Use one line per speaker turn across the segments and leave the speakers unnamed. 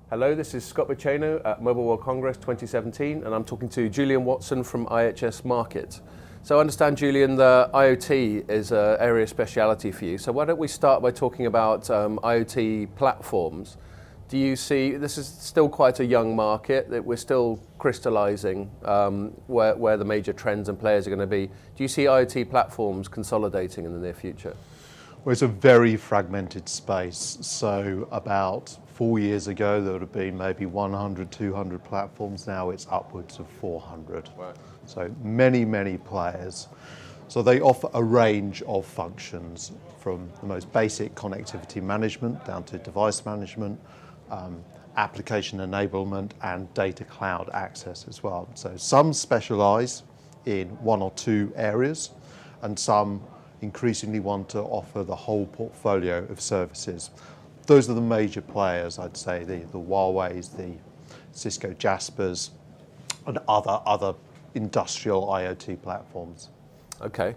Hello, this is Scott Baceno at Mobile World Congress 2017, and I'm talking to Julian Watson from IHS Markit. So I understand, Julian, the IoT is an area of speciality for you. So why don't we start by talking about IoT platforms. Do you see, this is still quite a young market, that we're still crystallizing where the major trends and players are going to be. Do you see IoT platforms consolidating in the near future?
Well, it's a very fragmented space. So about 4 years ago, there would have been maybe 100, 200 platforms. Now it's upwards of 400.
Right.
So many players. So they offer a range of functions, from the most basic connectivity management down to device management, application enablement, and data cloud access as well. So some specialize in one or two areas, and some increasingly want to offer the whole portfolio of services. Those are the major players, I'd say, the Huawei's, the Cisco Jaspers, and other industrial IoT platforms.
Okay.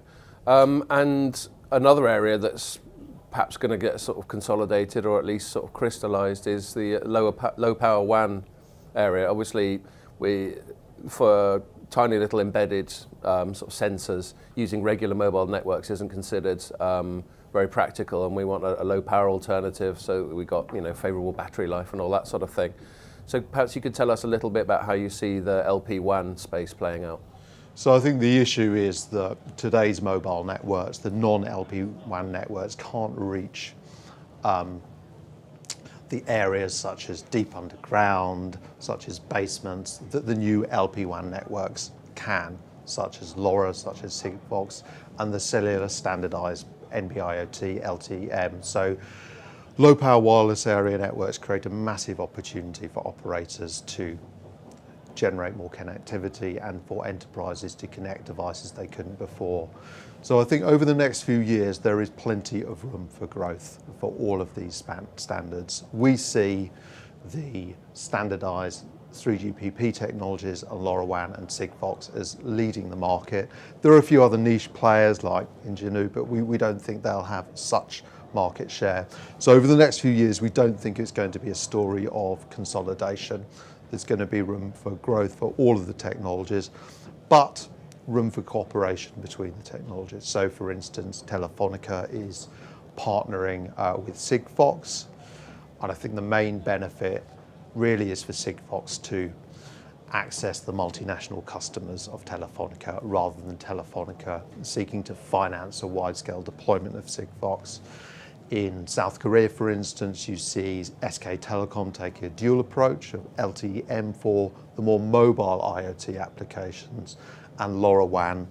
And another area that's perhaps going to get sort of consolidated or at least sort of crystallized is the low power WAN area. Obviously, for tiny little embedded sort of sensors, using regular mobile networks isn't considered very practical, and we want a low power alternative, so we got favorable battery life and all that sort of thing. So perhaps you could tell us a little bit about how you see the LP WAN space playing out.
So I think the issue is that today's mobile networks, the non-LP WAN networks, can't reach the areas such as deep underground, such as basements, that the new LP WAN networks can, such as LoRa, such as Sigfox, and the cellular standardized NB-IoT, LTE-M. So low power wireless area networks create a massive opportunity for operators to generate more connectivity and for enterprises to connect devices they couldn't before. So I think over the next few years there is plenty of room for growth for all of these standards. We see the standardized 3GPP technologies and LoRaWAN and Sigfox as leading the market. There are a few other niche players like Ingenu, but we don't think they'll have such market share. So over the next few years, we don't think it's going to be a story of consolidation. There's going to be room for growth for all of the technologies, but room for cooperation between the technologies. So for instance, Telefonica is partnering with Sigfox, and I think the main benefit really is for Sigfox to access the multinational customers of Telefonica rather than Telefonica seeking to finance a wide-scale deployment of Sigfox. In South Korea, for instance, you see SK Telecom take a dual approach of LTE-M for the more mobile IoT applications and LoRaWAN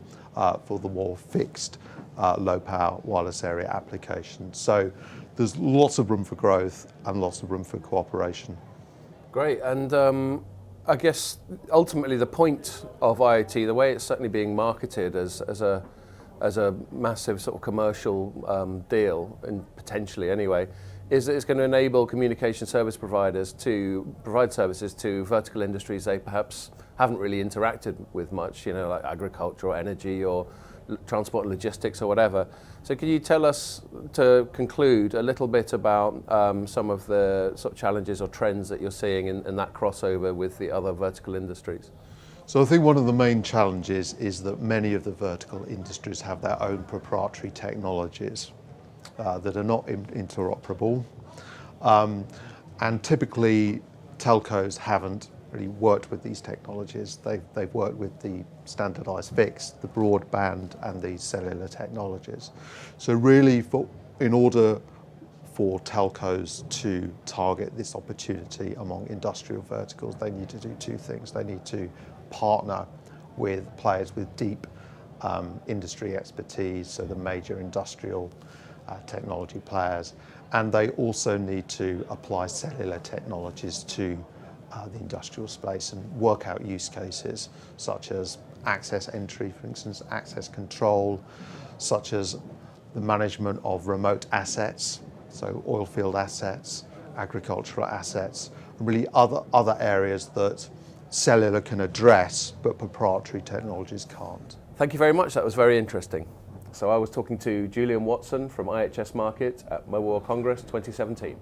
for the more fixed low-power wireless area applications. So there's lots of room for growth and lots of room for cooperation.
Great, and I guess ultimately the point of IoT, the way it's certainly being marketed as a massive sort of commercial deal, and potentially anyway, is that it's going to enable communication service providers to provide services to vertical industries they perhaps haven't really interacted with much, like agriculture or energy or transport and logistics or whatever. So can you tell us, to conclude, a little bit about some of the sort of challenges or trends that you're seeing in that crossover with the other vertical industries?
So I think one of the main challenges is that many of the vertical industries have their own proprietary technologies that are not interoperable. And typically telcos haven't really worked with these technologies. They've worked with the standardized fixed, the broadband, and the cellular technologies. So really, in order for telcos to target this opportunity among industrial verticals, they need to do two things. They need to partner with players with deep industry expertise, so the major industrial technology players, and they also need to apply cellular technologies to the industrial space and work out use cases such as access entry, for instance, access control, such as the management of remote assets, so oil field assets, agricultural assets, and really other areas that cellular can address, but proprietary technologies can't.
Thank you very much. That was very interesting. So I was talking to Julian Watson from IHS Markit at Mobile World Congress 2017.